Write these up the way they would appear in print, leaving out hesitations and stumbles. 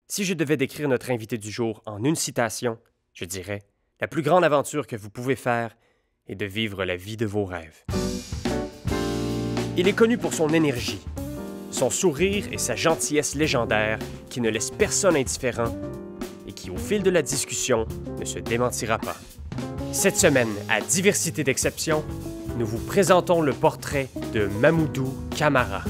Si je devais décrire notre invité du jour en une citation, je dirais « La plus grande aventure que vous pouvez faire est de vivre la vie de vos rêves. » Il est connu pour son énergie, son sourire et sa gentillesse légendaire qui ne laisse personne indifférent et qui, au fil de la discussion, ne se démentira pas. Cette semaine, à Diversité d'exception, nous vous présentons le portrait de Mamoudou Camara.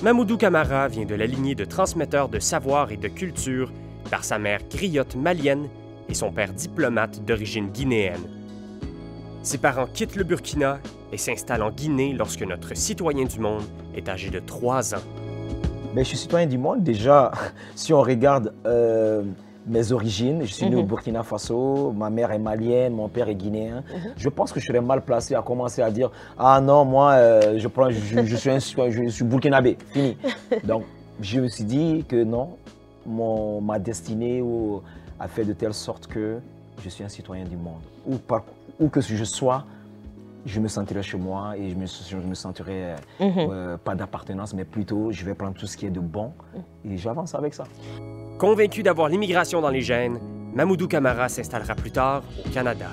Mamoudou Camara vient de la lignée de transmetteurs de savoir et de culture par sa mère griotte malienne et son père diplomate d'origine guinéenne. Ses parents quittent le Burkina et s'installent en Guinée lorsque notre citoyen du monde est âgé de 3 ans. Je suis citoyen du monde. Déjà, si on regarde mes origines, je suis né au Burkina Faso, ma mère est malienne, mon père est guinéen. Je pense que je serais mal placé à commencer à dire « Ah non, moi, je suis burkinabé, fini ». Donc, je me suis dit que non, ma destinée a fait de telle sorte que je suis un citoyen du monde. Où que je sois, je me sentirai chez moi et je me sentirai pas d'appartenance, mais plutôt je vais prendre tout ce qui est de bon et j'avance avec ça. Convaincu d'avoir l'immigration dans les gènes, Mamoudou Camara s'installera plus tard au Canada.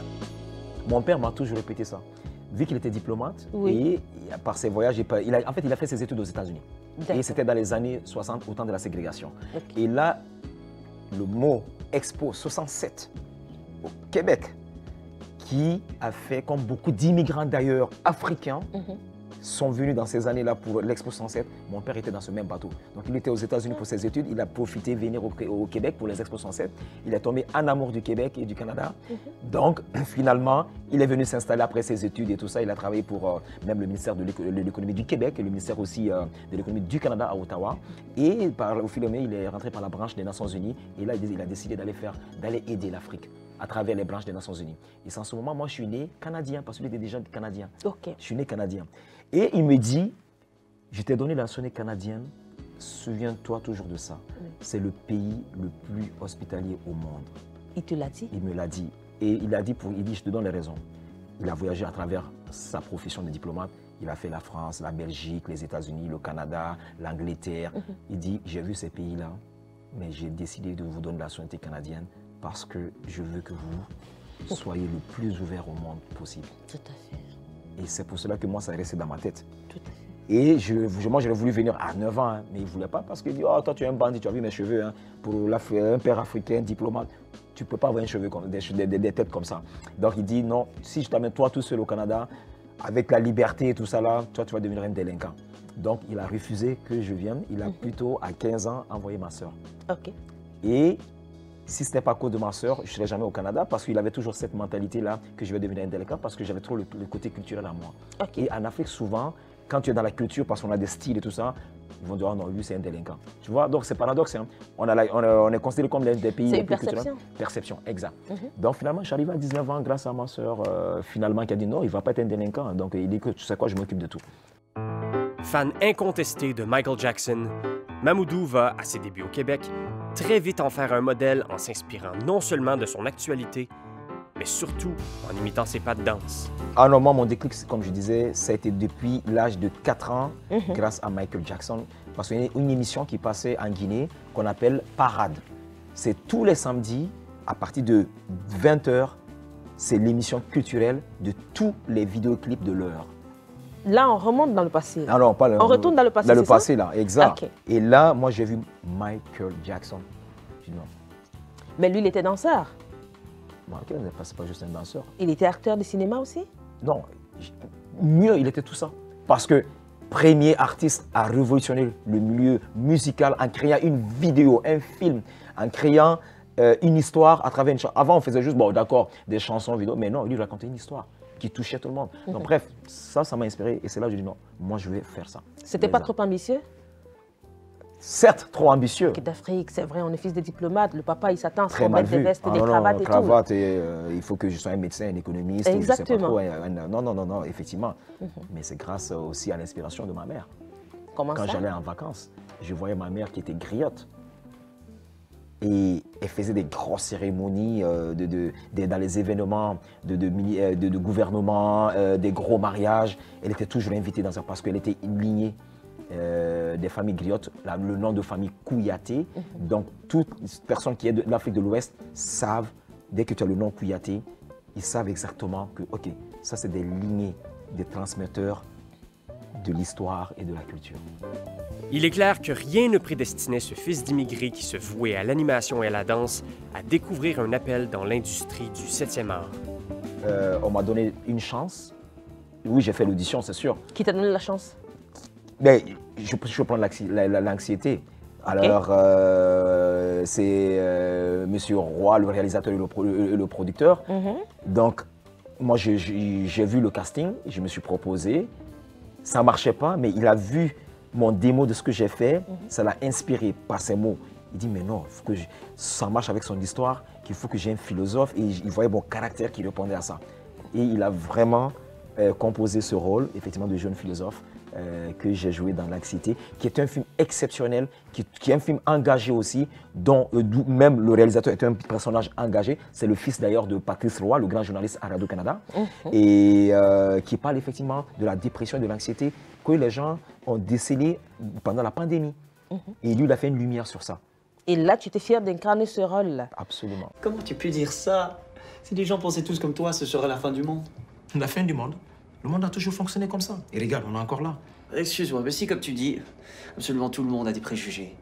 Mon père m'a toujours répété ça. Vu qu'il était diplomate, et par ses voyages, il a fait ses études aux États-Unis. Et c'était dans les années 60, au temps de la ségrégation. Et là, le mot Expo 67 au Québec, qui a fait, comme beaucoup d'immigrants d'ailleurs africains, sont venus dans ces années-là pour l'Expo 107. Mon père était dans ce même bateau. Donc il était aux États-Unis pour ses études. Il a profité de venir au Québec pour les Expo 107. Il est tombé en amour du Québec et du Canada. Donc finalement, il est venu s'installer après ses études et tout ça. Il a travaillé pour même le ministère de l'économie du Québec et le ministère aussi de l'économie du Canada à Ottawa. Et au fil du temps, il est rentré par la branche des Nations Unies. Et là, il a décidé d'aller aider l'Afrique à travers les branches des Nations Unies. Et c'est en ce moment, moi, je suis né canadien, parce qu'il était déjà canadien. Je suis né canadien. Et il me dit, je t'ai donné la nationalité canadienne, souviens-toi toujours de ça. C'est le pays le plus hospitalier au monde. Il te l'a dit? Il me l'a dit. Et il a dit, je te donne les raisons. Il a voyagé à travers sa profession de diplomate. Il a fait la France, la Belgique, les États-Unis, le Canada, l'Angleterre. Il dit, j'ai vu ces pays-là, mais j'ai décidé de vous donner la nationalité canadienne parce que je veux que vous soyez le plus ouvert au monde possible. Tout à fait. Et c'est pour cela que moi, ça est resté dans ma tête. Tout à fait. Et moi, j'aurais voulu venir à 9 ans, mais il ne voulait pas parce qu'il dit, oh, toi, tu es un bandit, tu as vu mes cheveux. Hein. Pour un père africain, diplomate, tu ne peux pas avoir des têtes comme ça. Donc, il dit, non, si je t'amène toi tout seul au Canada, avec la liberté et tout ça là, toi, tu vas devenir un délinquant. Donc, il a refusé que je vienne. Il a plutôt, à 15 ans, envoyé ma soeur. Et si ce n'était pas à cause de ma soeur, je ne serais jamais au Canada parce qu'il avait toujours cette mentalité-là que je vais devenir un délinquant parce que j'avais trop le côté culturel à moi. Et en Afrique, souvent, quand tu es dans la culture, parce qu'on a des styles et tout ça, ils vont dire, oh non, lui, c'est un délinquant. Tu vois, donc c'est paradoxe. Hein. On est considéré comme l'un des pays les plus culturels. C'est une perception. Exact. Donc finalement, j'arrive à 19 ans grâce à ma soeur, finalement, qui a dit non, il ne va pas être un délinquant. Donc il dit que tu sais quoi, je m'occupe de tout. Fan incontesté de Michael Jackson, Mamoudou va, à ses débuts au Québec, très vite en faire un modèle en s'inspirant non seulement de son actualité, mais surtout en imitant ses pas de danse. Ah non, moi, mon déclic, comme je disais, ça a été depuis l'âge de 4 ans, grâce à Michael Jackson. Parce qu'il y a une émission qui passait en Guinée qu'on appelle Parade. C'est tous les samedis, à partir de 20 h, c'est l'émission culturelle de tous les vidéoclips de l'heure. Là, on remonte dans le passé. Ah non, pas on retourne dans le passé, dans le passé, là, exact. Et là, moi, j'ai vu Michael Jackson. Non. Mais lui, il était danseur. Michael n'est pas juste un danseur. Il était acteur de cinéma aussi? Non, mieux, il était tout ça. Parce que premier artiste à révolutionner le milieu musical en créant une vidéo, un film, en créant une histoire à travers une chanson. Avant, on faisait juste, bon, d'accord, des chansons, vidéos, mais non, lui, il racontait une histoire qui touchait tout le monde. Donc bref, ça m'a inspiré et c'est là que j'ai dit non, moi je vais faire ça. C'était pas trop ambitieux? Certes, trop ambitieux. D'Afrique, c'est vrai, on est fils de diplomate, le papa il s'attend à ce qu'on mette des vestes et des cravates et cravate tout. Et il faut que je sois un médecin, un économiste. Exactement. Non, effectivement. Mais c'est grâce aussi à l'inspiration de ma mère. Comment ça? Quand j'allais en vacances, je voyais ma mère qui était griotte. Et elle faisait des grosses cérémonies dans les événements de gouvernement, des gros mariages. Elle était toujours invitée dans ça parce qu'elle était une lignée des familles griottes, le nom de famille Kouyaté. Donc, toute personne qui est de l'Afrique de l'Ouest savent, dès que tu as le nom Kouyaté, ils savent exactement que, ok, ça c'est des lignées, des transmetteurs de l'histoire et de la culture. Il est clair que rien ne prédestinait ce fils d'immigré qui se vouait à l'animation et à la danse à découvrir un appel dans l'industrie du 7e art. On m'a donné une chance. Oui, j'ai fait l'audition, c'est sûr. Qui t'a donné la chance? Mais je peux prendre l'anxiété. Alors, c'est Monsieur Roy, le réalisateur et le producteur. Donc, moi, j'ai vu le casting, je me suis proposé. Ça ne marchait pas, mais il a vu mon démo de ce que j'ai fait. Ça l'a inspiré par ses mots. Il dit, mais non, faut que ça marche avec son histoire, qu'il faut que j'ai un philosophe. Et il voyait mon caractère qui répondait à ça. Et il a vraiment composé ce rôle, effectivement, de jeune philosophe. Que j'ai joué dans l'Anxiété, qui est un film exceptionnel, qui est un film engagé aussi, dont même le réalisateur est un personnage engagé. C'est le fils d'ailleurs de Patrice Roy, le grand journaliste à Radio-Canada, et qui parle effectivement de la dépression et de l'anxiété que les gens ont décelé pendant la pandémie. Et lui, il a fait une lumière sur ça. Et là, tu étais fier d'incarner ce rôle-là? Absolument. Comment tu peux dire ça? Si les gens pensaient tous comme toi, ce serait la fin du monde. La fin du monde? Le monde a toujours fonctionné comme ça. Et regarde, on est encore là. Excuse-moi, mais si, comme tu dis, absolument tout le monde a des préjugés,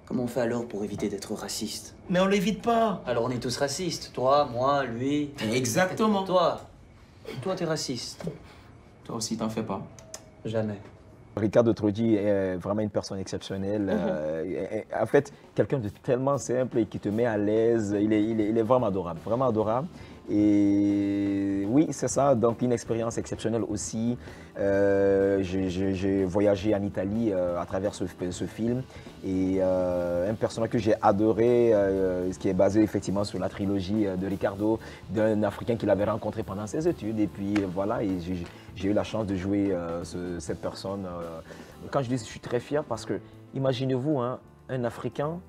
comment on fait alors pour éviter d'être raciste? Mais on l'évite pas. Alors on est tous racistes. Toi, moi, lui... Exactement. Toi, t'es raciste. Toi aussi, t'en fais pas. Jamais. Ricardo Troggi est vraiment une personne exceptionnelle. En fait, quelqu'un de tellement simple et qui te met à l'aise. Il est vraiment adorable, vraiment adorable. Et oui, c'est ça, donc une expérience exceptionnelle aussi. J'ai voyagé en Italie à travers ce film. Et un personnage que j'ai adoré, qui est basé effectivement sur la trilogie de Ricardo, d'un Africain qu'il avait rencontré pendant ses études. Et puis voilà, et j'ai eu la chance de jouer cette personne. Quand je dis je suis très fier parce que, imaginez-vous, hein, un Africain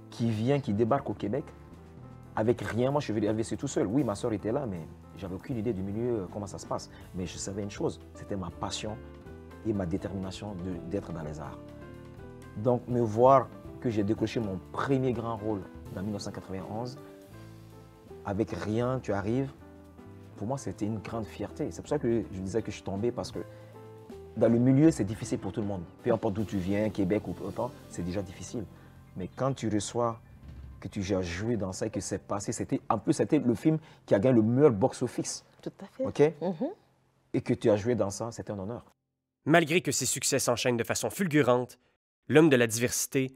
qui débarque au Québec avec rien. Moi, je suis arrivé tout seul. Oui, ma soeur était là, mais j'avais aucune idée du milieu, comment ça se passe. Mais je savais une chose, c'était ma passion et ma détermination d'être dans les arts. Donc, me voir que j'ai décroché mon premier grand rôle en 1991, avec rien, tu arrives, pour moi, c'était une grande fierté. C'est pour ça que je disais que je suis tombé, parce que dans le milieu, c'est difficile pour tout le monde. Peu importe d'où tu viens, Québec ou autant, c'est déjà difficile. Mais quand tu reçois que tu as joué dans ça et que c'est passé, en plus, c'était le film qui a gagné le meilleur box-office. Tout à fait. OK? Et que tu as joué dans ça, c'était un honneur. Malgré que ses succès s'enchaînent de façon fulgurante, l'homme de la diversité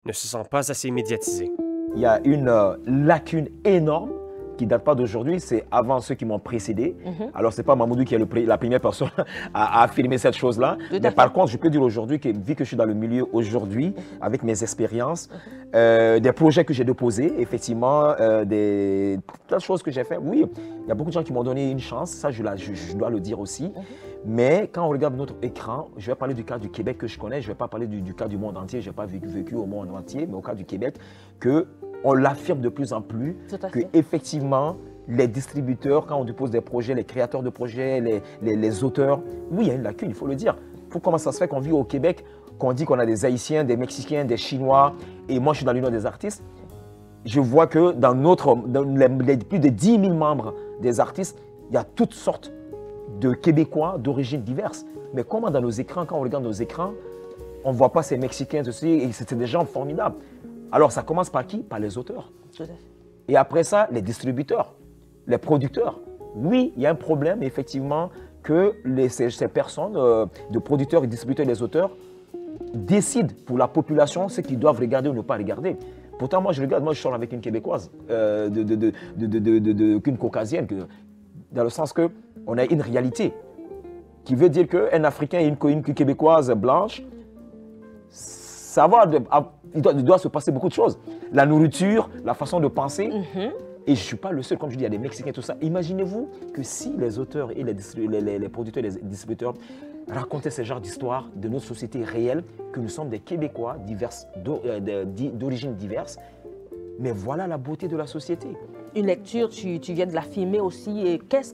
ne se sent pas assez médiatisé. Il y a une lacune énorme qui ne date pas d'aujourd'hui, c'est avant ceux qui m'ont précédé. Alors, ce n'est pas Mamoudou qui est la première personne à affirmer cette chose-là. Mais par contre, je peux dire aujourd'hui que, vu que je suis dans le milieu aujourd'hui, avec mes expériences, des projets que j'ai déposés, effectivement, des tas de choses que j'ai fait, oui, il y a beaucoup de gens qui m'ont donné une chance, ça je dois le dire aussi. Mais quand on regarde notre écran, je vais parler du cas du Québec que je connais, je ne vais pas parler du cas du monde entier, je n'ai pas vécu au monde entier, mais au cas du Québec, on l'affirme de plus en plus, qu'effectivement, les distributeurs, quand on dépose des projets, les créateurs de projets, les auteurs, oui, il y a une lacune, il faut le dire. Comment ça se fait qu'on vit au Québec, qu'on dit qu'on a des Haïtiens, des Mexicains, des Chinois, et moi je suis dans l'Union des artistes, je vois que dans les plus de 10 000 membres des artistes, il y a toutes sortes de Québécois d'origines diverses. Mais comment dans nos écrans, quand on regarde nos écrans, on ne voit pas ces Mexicains aussi, et c'était des gens formidables. Alors, ça commence par qui? Par les auteurs. Et après ça, les distributeurs, les producteurs. Oui, il y a un problème, effectivement, que ces personnes, de producteurs, et distributeurs et les auteurs, décident pour la population ce qu'ils doivent regarder ou ne pas regarder. Pourtant, moi, je sors avec une Québécoise, qu'une Caucasienne, dans le sens qu'on a une réalité qui veut dire qu'un Africain et une Québécoise blanche, il doit se passer beaucoup de choses. La nourriture, la façon de penser. Et je ne suis pas le seul, comme je dis, il y a des Mexicains, tout ça. Imaginez-vous que si les auteurs et les producteurs et les distributeurs racontaient ce genre d'histoire de notre société réelle, que nous sommes des Québécois d'origines diverses, Mais voilà la beauté de la société. Une lecture, tu viens de l'affirmer aussi. Et qu'est-ce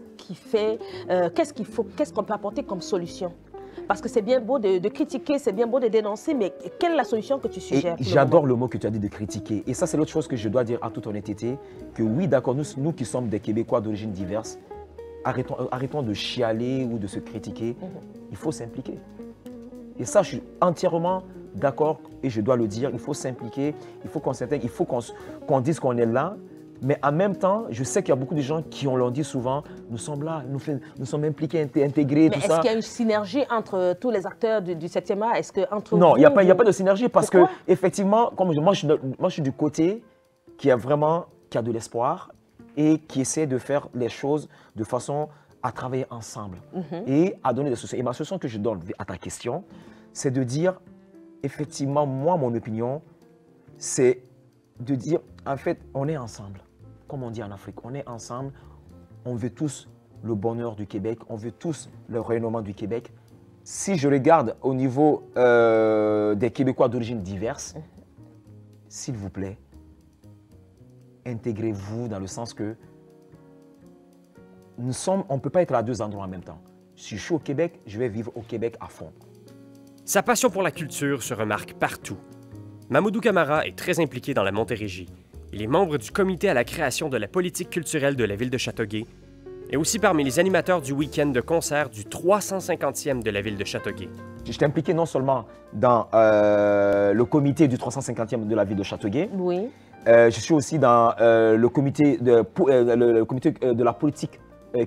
qu'on peut apporter comme solution? Parce que c'est bien beau de critiquer, c'est bien beau de dénoncer, mais quelle est la solution que tu suggères? J'adore le mot que tu as dit de critiquer. Et ça, c'est l'autre chose que je dois dire à toute honnêteté, que oui, d'accord, nous qui sommes des Québécois d'origine diverse, arrêtons de chialer ou de se critiquer. Il faut s'impliquer. Et ça, je suis entièrement d'accord et je dois le dire. Il faut s'impliquer, il faut qu'on s'intègre, il faut qu'on dise qu'on est là. Mais en même temps, je sais qu'il y a beaucoup de gens qui l'ont dit souvent, nous sommes là, nous sommes impliqués, intégrés, tout ça. Mais est-ce qu'il y a une synergie entre tous les acteurs du 7e art? Est-ce que entre Non, il n'y a pas de synergie parce que effectivement, comme moi je suis du côté qui a de l'espoir et qui essaie de faire les choses de façon à travailler ensemble et à donner des solutions. Et ma solution que je donne à ta question, c'est de dire, effectivement, moi, mon opinion, c'est de dire, en fait, on est ensemble. Comme on dit en Afrique, on est ensemble, on veut tous le bonheur du Québec, on veut tous le rayonnement du Québec. Si je regarde au niveau des Québécois d'origine diverse, s'il vous plaît, intégrez-vous dans le sens que on ne peut pas être à deux endroits en même temps. Si je suis au Québec, je vais vivre au Québec à fond. Sa passion pour la culture se remarque partout. Mamoudou Camara est très impliqué dans la Montérégie. Il est membre du comité à la création de la politique culturelle de la ville de Châteauguay et aussi parmi les animateurs du week-end de concert du 350e de la ville de Châteauguay. Je suis impliqué non seulement dans le comité du 350e de la ville de Châteauguay, oui. Je suis aussi dans le comité de la politique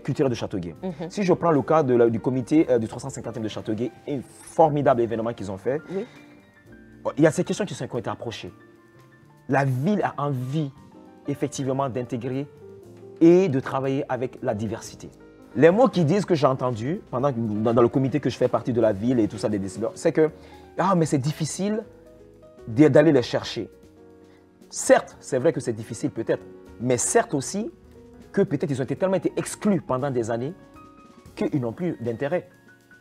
culturelle de Châteauguay. Si je prends le cas du comité du 350e de Châteauguay, un formidable événement qu'ils ont fait, oui. Il y a ces questions qui ont été approchées. La ville a envie, effectivement, d'intégrer et de travailler avec la diversité. Les mots qui disent que j'ai entendus dans le comité que je fais partie de la ville et tout ça, des décideurs, c'est que mais c'est difficile d'aller les chercher. Certes, c'est vrai que c'est difficile peut-être, mais certes aussi que peut-être ils ont tellement été exclus pendant des années qu'ils n'ont plus d'intérêt.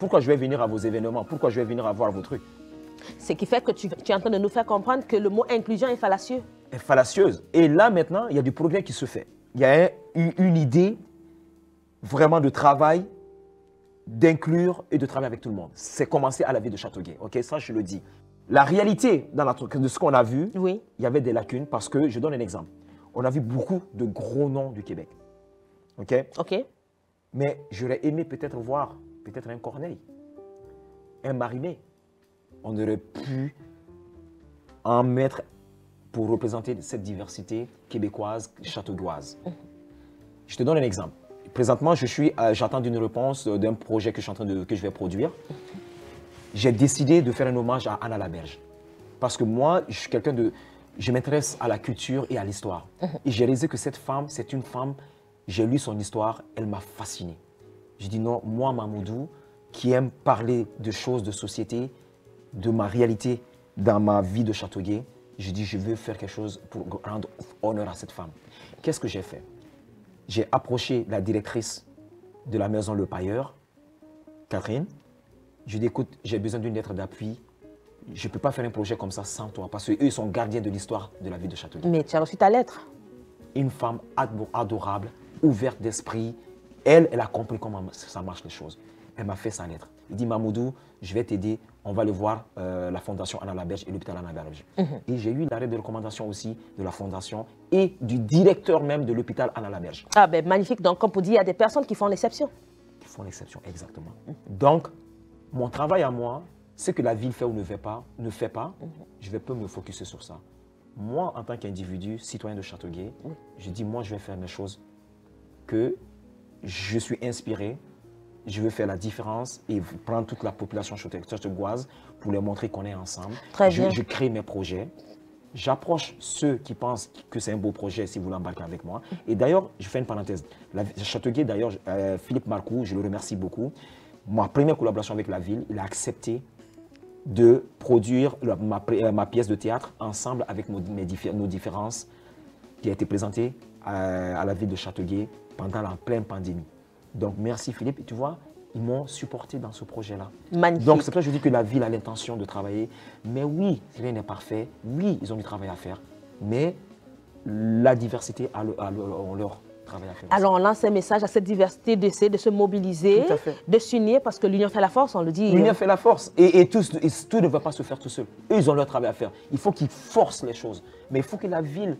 Pourquoi je vais venir à vos événements? Pourquoi je vais venir à voir vos trucs? Ce qui fait que tu es en train de nous faire comprendre que le mot inclusion est fallacieux. Est fallacieuse. Et là, maintenant, il y a du progrès qui se fait. Il y a une idée vraiment de travail, d'inclure et de travailler avec tout le monde. C'est commencé à la ville de Châteauguay. Ok, ça, je le dis. La réalité de ce qu'on a vu, oui. Il y avait des lacunes parce que, je donne un exemple. On a vu beaucoup de gros noms du Québec. Ok? Ok. Mais j'aurais aimé peut-être voir un Corneille, un Marimé. On aurait pu en mettre pour représenter cette diversité québécoise, châteauguoise. Je te donne un exemple. Présentement, j'attends une réponse d'un projet que je vais produire. J'ai décidé de faire un hommage à Anna Laberge. Parce que moi, je m'intéresse à la culture et à l'histoire. Et j'ai réalisé que cette femme, c'est une femme, j'ai lu son histoire, elle m'a fasciné. Je dis non, moi, Mamoudou, qui aime parler de choses de société, de ma réalité dans ma vie de Châteauguay, je dis je veux faire quelque chose pour rendre honneur à cette femme. Qu'est-ce que j'ai fait? J'ai approché la directrice de la maison Le Pailleur, Catherine. Je lui ai dit écoute, j'ai besoin d'une lettre d'appui. Je ne peux pas faire un projet comme ça sans toi parce qu'eux, ils sont gardiens de l'histoire de la ville de Châteauguay. Mais tu as reçu ta lettre? Une femme adorable, ouverte d'esprit. Elle a compris comment ça marche les choses. Elle m'a fait sa lettre. Il dit Mamoudou, je vais t'aider, on va aller voir la fondation Anna Laberge et l'hôpital Anna Laberge. Et j'ai eu l'arrêt de recommandation aussi de la fondation et du directeur même de l'hôpital Anna Laberge. Ah ben magnifique, donc comme pour dire, il y a des personnes qui font l'exception. Qui font l'exception, exactement. Donc, mon travail à moi, ce que la ville fait ou ne fait pas, je vais pas me focuser sur ça. Moi, en tant qu'individu, citoyen de Châteauguay, je dis moi je vais faire mes choses que je suis inspiré. Je veux faire la différence et prendre toute la population châteauguoise pour leur montrer qu'on est ensemble. Très bien. Je crée mes projets. J'approche ceux qui pensent que c'est un beau projet si vous l'embarquez avec moi. Et d'ailleurs, je fais une parenthèse. Châteauguay, d'ailleurs, Philippe Marcoux, je le remercie beaucoup. Ma première collaboration avec la ville, il a accepté de produire ma pièce de théâtre ensemble avec nos différences qui a été présentée à la ville de Châteauguay pendant la pleine pandémie. Donc, merci Philippe. Et tu vois, ils m'ont supporté dans ce projet-là. Magnifique. Donc, c'est pour ça que je dis que la ville a l'intention de travailler. Mais oui, rien n'est parfait. Oui, ils ont du travail à faire. Mais la diversité a leur travail à faire. Alors, on lance un message à cette diversité d'essayer de se mobiliser, de s'unir, parce que l'union fait la force, on le dit. L'union fait la force. Et tout ne va pas se faire tout seul. Eux, ils ont leur travail à faire. Il faut qu'ils forcent les choses. Mais il faut que la ville,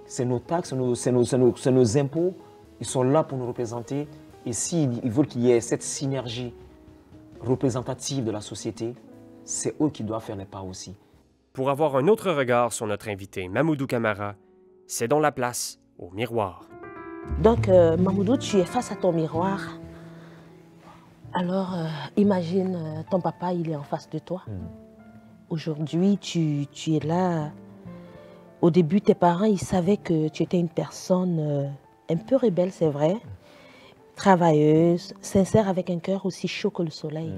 c'est nos taxes, c'est nos impôts, ils sont là pour nous représenter. Et s'ils veulent qu'il y ait cette synergie représentative de la société, c'est eux qui doivent faire les pas aussi. Pour avoir un autre regard sur notre invité Mamoudou Camara, c'est dans la place au miroir. Donc, Mamoudou, tu es face à ton miroir. Alors, imagine, ton papa, il est en face de toi. Aujourd'hui, tu es là. Au début, tes parents, ils savaient que tu étais une personne un peu rebelle, c'est vrai, travailleuse, sincère, avec un cœur aussi chaud que le soleil.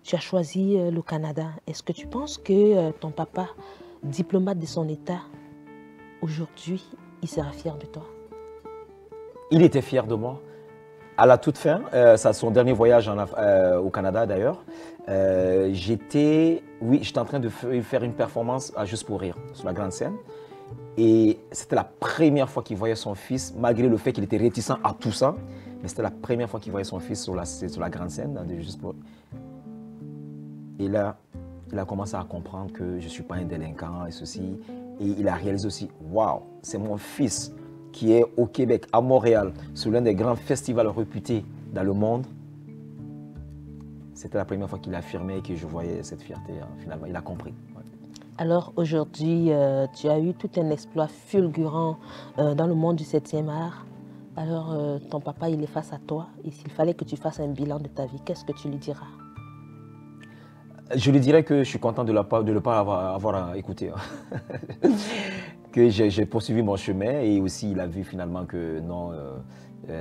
Tu as choisi le Canada. Est-ce que tu penses que ton papa, diplomate de son État, aujourd'hui, il sera fier de toi? Il était fier de moi. À la toute fin, c'est son dernier voyage au Canada d'ailleurs, j'étais en train de faire une performance à Juste pour rire sur la grande scène. Et c'était la première fois qu'il voyait son fils, malgré le fait qu'il était réticent à tout ça. Mais c'était la première fois qu'il voyait son fils sur la grande scène de Juste pour rire. Et là, il a commencé à comprendre que je ne suis pas un délinquant et ceci. Et il a réalisé aussi, waouh, c'est mon fils qui est au Québec, à Montréal, sur l'un des grands festivals réputés dans le monde. C'était la première fois qu'il affirmait que je voyais cette fierté. Finalement, il a compris. Ouais. Alors aujourd'hui, tu as eu tout un exploit fulgurant dans le monde du 7e art. Alors ton papa, il est face à toi. Et s'il fallait que tu fasses un bilan de ta vie, qu'est-ce que tu lui diras? Je lui dirais que je suis content de ne pas avoir écouté. Que j'ai poursuivi mon chemin et aussi il a vu finalement que non, que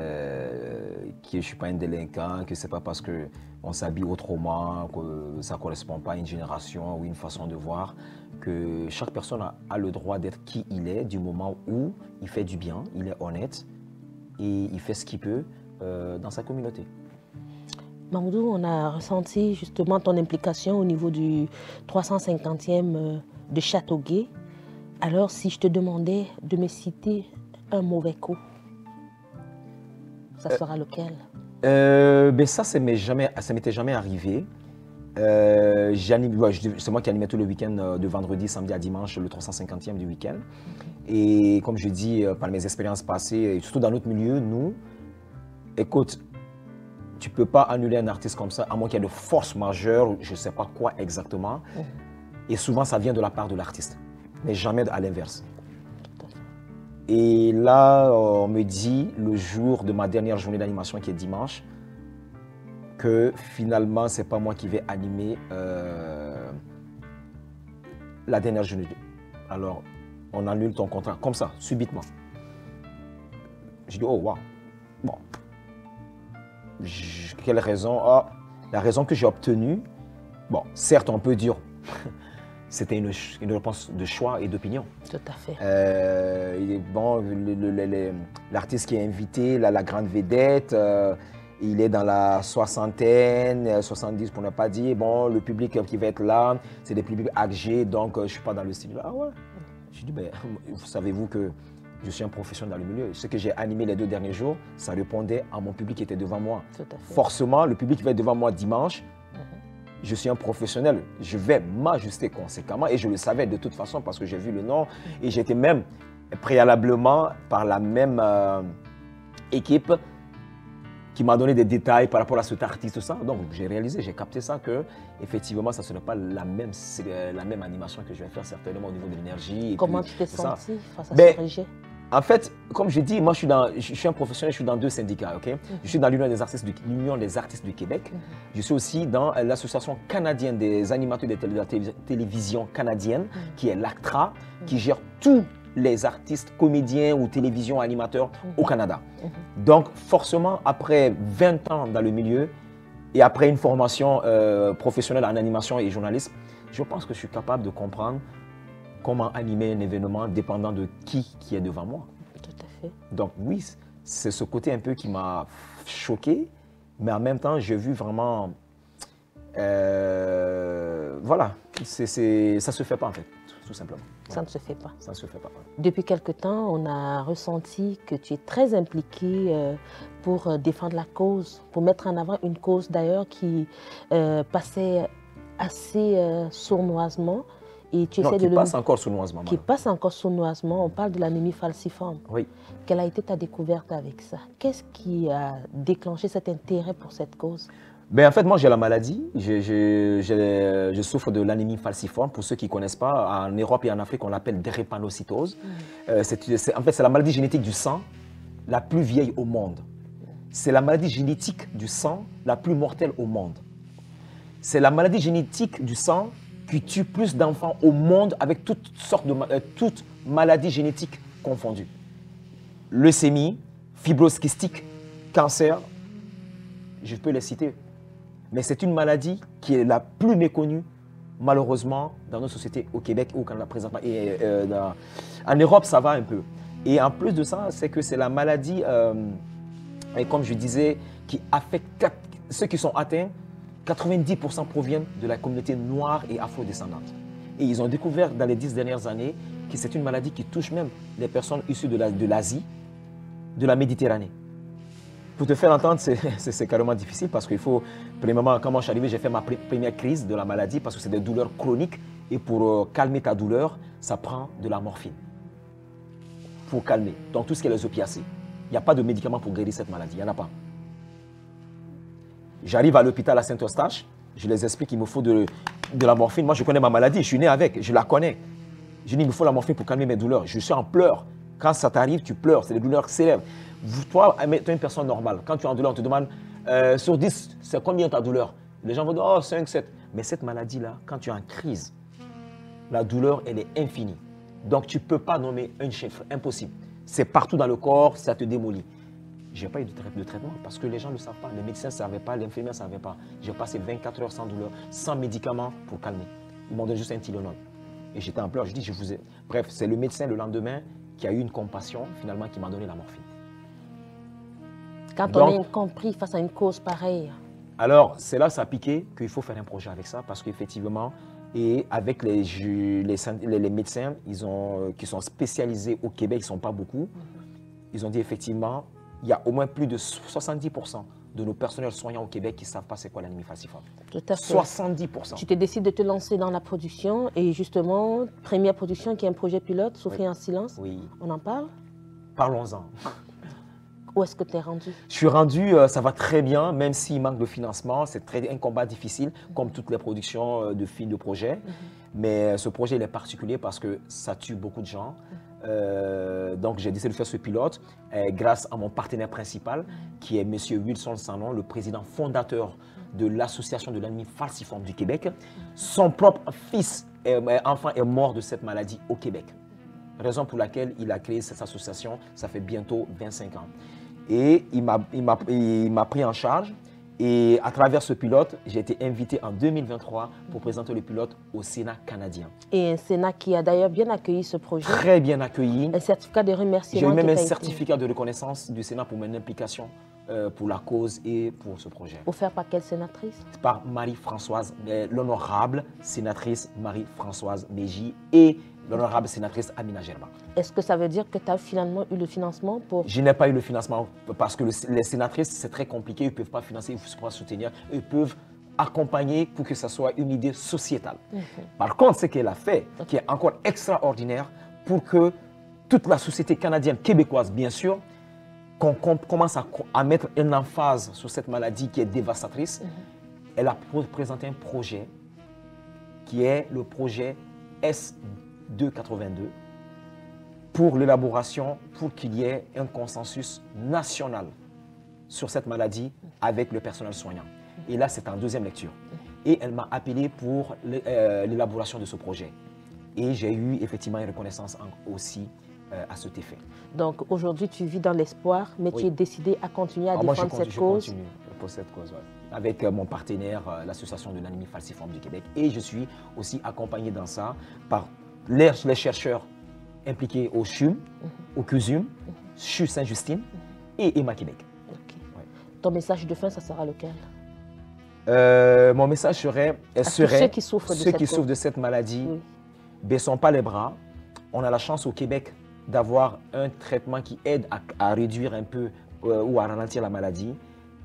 je ne suis pas un délinquant, que ce n'est pas parce qu'on s'habille autrement, que ça ne correspond pas à une génération ou une façon de voir, que chaque personne a le droit d'être qui il est du moment où il fait du bien, il est honnête et il fait ce qu'il peut dans sa communauté. Mamoudou, on a ressenti justement ton implication au niveau du 350e de Châteauguay. Alors, si je te demandais de me citer un mauvais coup, ça sera lequel? Ben ça m'était jamais arrivé. C'est moi qui animais tout le week-end de vendredi, samedi à dimanche, le 350e du week-end. Et comme je dis, par mes expériences passées, et surtout dans notre milieu, nous, écoute, tu ne peux pas annuler un artiste comme ça, à moins qu'il y ait de force majeure, je ne sais pas quoi exactement. Et souvent, ça vient de la part de l'artiste, mais jamais à l'inverse. Et là, on me dit, le jour de ma dernière journée d'animation, qui est dimanche, que finalement, ce n'est pas moi qui vais animer la dernière journée. Alors, on annule ton contrat, comme ça, subitement. Je dis, oh, waouh. Bon. Quelle raison? Ah, la raison que j'ai obtenue, bon, certes, on peut dire, c'était une réponse de choix et d'opinion. Tout à fait. Bon, l'artiste qui est invité, la grande vedette, il est dans la soixantaine, 70 pour ne pas dire. Bon, le public qui va être là, c'est des publics âgés, donc je ne suis pas dans le style. Ah ouais. Je dis, ben, savez-vous que je suis un professionnel dans le milieu. Ce que j'ai animé les 2 derniers jours, ça répondait à mon public qui était devant moi. Tout à fait. Forcément, le public qui va être devant moi dimanche, je suis un professionnel. Je vais m'ajuster conséquemment et je le savais de toute façon parce que j'ai vu le nom et j'étais même préalablement par la même équipe qui m'a donné des détails par rapport à cet artiste, tout ça. Donc j'ai réalisé, j'ai capté ça que effectivement, ça ne serait pas la même animation que je vais faire certainement au niveau de l'énergie. Comment tu t'es senti face à ce rejet? En fait, comme je dis, moi je suis un professionnel, je suis dans 2 syndicats. Okay? Je suis dans l'Union des artistes du Québec. Je suis aussi dans l'Association canadienne des animateurs de la télévision canadienne, qui est l'ACTRA, qui gère tous les artistes, comédiens ou télévision animateurs au Canada. Donc forcément, après 20 ans dans le milieu et après une formation professionnelle en animation et journalisme, je pense que je suis capable de comprendre comment animer un événement dépendant de qui est devant moi. Tout à fait. Donc oui, c'est ce côté un peu qui m'a choqué, mais en même temps, j'ai vu vraiment... voilà, ça ne se fait pas en fait. tout simplement. Ça ne se fait pas. Ça ne se fait pas. Depuis quelque temps, on a ressenti que tu es très impliqué pour défendre la cause, pour mettre en avant une cause d'ailleurs qui passait assez sournoisement. Et tu essaies qui de passe encore sournoisement. Qui passe encore sournoisement. On parle de l'anémie falciforme. Oui. Quelle a été ta découverte avec ça? Qu'est-ce qui a déclenché cet intérêt pour cette cause? Ben, en fait, moi, j'ai la maladie. Je souffre de l'anémie falciforme. Pour ceux qui ne connaissent pas, en Europe et en Afrique, on l'appelle drépanocytose. En fait, c'est la maladie génétique du sang la plus vieille au monde. C'est la maladie génétique du sang la plus mortelle au monde. C'est la maladie génétique du sang qui tue plus d'enfants au monde avec toutes sortes de toutes maladies génétiques confondues. Leucémie, fibrose kystique, cancer, je peux les citer. Mais c'est une maladie qui est la plus méconnue, malheureusement, dans nos sociétés au Québec ou au Canada présentement. Et en Europe, ça va un peu. Et en plus de ça, c'est que c'est la maladie, comme je disais, qui affecte ceux qui sont atteints. 90% proviennent de la communauté noire et afro-descendante. Et ils ont découvert dans les 10 dernières années que c'est une maladie qui touche même les personnes issues de l'Asie, de la Méditerranée. Pour te faire entendre, c'est carrément difficile parce qu'il faut, premièrement, quand moi je suis arrivé, j'ai fait ma première crise de la maladie parce que c'est des douleurs chroniques et pour calmer ta douleur, ça prend de la morphine. Pour calmer. Donc tout ce qui est les opiacés. Il n'y a pas de médicament pour guérir cette maladie, il n'y en a pas. J'arrive à l'hôpital à Saint-Eustache, je les explique qu'il me faut de la morphine. Moi, je connais ma maladie, je suis né avec, je la connais. Je dis, il me faut la morphine pour calmer mes douleurs. Je suis en pleurs. Quand ça t'arrive, tu pleures, c'est des douleurs qui s'élèvent. Toi, tu es une personne normale. Quand tu es en douleur, on te demande, sur 10, c'est combien ta douleur? Les gens vont dire, oh, 5, 7. Mais cette maladie-là, quand tu es en crise, la douleur, elle est infinie. Donc, tu ne peux pas nommer un chiffre, impossible. C'est partout dans le corps, ça te démolit. Je n'ai pas eu de traitement parce que les gens ne le savent pas. Les médecins ne savaient pas, l'infirmière ne savait pas. J'ai passé 24 heures sans douleur, sans médicaments pour calmer. Ils m'ont donné juste un Tylenol. Et j'étais en pleurs. Je dis, je vous ai... Bref, c'est le médecin le lendemain qui a eu une compassion, finalement, qui m'a donné la morphine. Quand on est incompris face à une cause pareille. Alors, c'est là que ça a piqué qu'il faut faire un projet avec ça parce qu'effectivement, et avec les médecins qui sont spécialisés au Québec, ils ne sont pas beaucoup, ils ont dit effectivement, il y a au moins plus de 70% de nos personnels soignants au Québec qui ne savent pas c'est quoi l'anémie falciforme. Tout à fait. 70%. Tu te décides de te lancer dans la production et justement, première production qui est un projet pilote, Souffrir en silence. Oui. On en parle? Parlons-en. Où est-ce que tu es rendu? Je suis rendu, ça va très bien, même s'il manque de financement. C'est un combat difficile, comme toutes les productions de films, de projets. Mais ce projet, il est particulier parce que ça tue beaucoup de gens. Donc, j'ai décidé de faire ce pilote grâce à mon partenaire principal, qui est M. Wilson Sanon, le président fondateur de l'Association de l'anémie falciforme du Québec. Son propre fils, enfant, est mort de cette maladie au Québec. Raison pour laquelle il a créé cette association, ça fait bientôt 25 ans. Et il m'a pris en charge. Et à travers ce pilote, j'ai été invité en 2023 pour présenter le pilote au Sénat canadien. Et un Sénat qui a d'ailleurs bien accueilli ce projet. Très bien accueilli. Un certificat de remerciement. J'ai eu même un certificat de reconnaissance du Sénat pour mon implication pour la cause et pour ce projet. Offert par quelle sénatrice? Par Marie-Françoise, l'honorable sénatrice Marie-Françoise Mégy et l'honorable sénatrice Amina Gerba. Est-ce que ça veut dire que tu as finalement eu le financement pour... Je n'ai pas eu le financement parce que les sénatrices, c'est très compliqué, ils ne peuvent pas financer, ils ne peuvent pas soutenir, ils peuvent accompagner pour que ça soit une idée sociétale. Par contre, ce qu'elle a fait, qui est encore extraordinaire, pour que toute la société canadienne, québécoise bien sûr, qu'on commence à mettre une emphase sur cette maladie qui est dévastatrice, elle a présenté un projet qui est le projet S282 pour l'élaboration, pour qu'il y ait un consensus national sur cette maladie avec le personnel soignant. Et là, c'est en deuxième lecture. Et elle m'a appelé pour l'élaboration de ce projet. Et j'ai eu effectivement une reconnaissance aussi à cet effet. Donc aujourd'hui, tu vis dans l'espoir, mais tu es décidé à continuer à défendre cette cause. Je continue pour cette cause, avec mon partenaire, l'Association de l'anémie falciforme du Québec. Et je suis aussi accompagné dans ça par les chercheurs impliqués au CHUM, au CUSUM, CHU Sainte-Justine et EMA Québec. Ouais. Ton message de fin, ça sera lequel? Mon message serait ceux qui souffrent de cette maladie, baissons pas les bras. On a la chance au Québec d'avoir un traitement qui aide à réduire un peu ou à ralentir la maladie.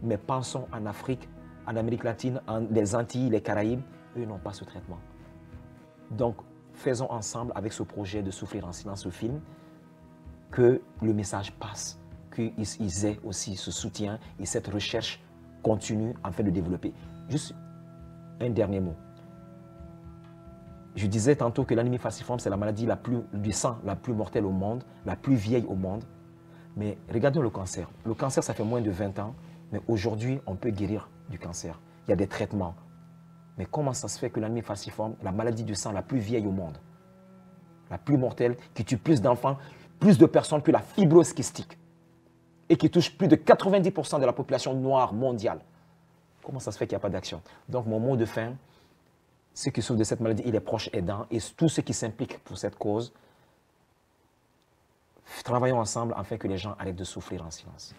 Mais pensons en Afrique, en Amérique latine, les Antilles, les Caraïbes, eux n'ont pas ce traitement. Donc, faisons ensemble avec ce projet de Souffrir en silence, ce film, que le message passe, qu'ils aient aussi ce soutien et cette recherche continue afin de développer. Juste un dernier mot. Je disais tantôt que l'anémie falciforme, c'est la maladie du sang la plus mortelle au monde, la plus vieille au monde. Mais regardons le cancer. Le cancer, ça fait moins de 20 ans, mais aujourd'hui, on peut guérir du cancer. Il y a des traitements. Mais comment ça se fait que l'anémie falciforme, la maladie du sang la plus vieille au monde, la plus mortelle, qui tue plus d'enfants, plus de personnes que la fibrose kystique, et qui touche plus de 90% de la population noire mondiale, comment ça se fait qu'il n'y a pas d'action? Donc mon mot de fin, ceux qui souffrent de cette maladie et les proches aidants, et tous ceux qui s'impliquent pour cette cause, travaillons ensemble afin que les gens arrêtent de souffrir en silence.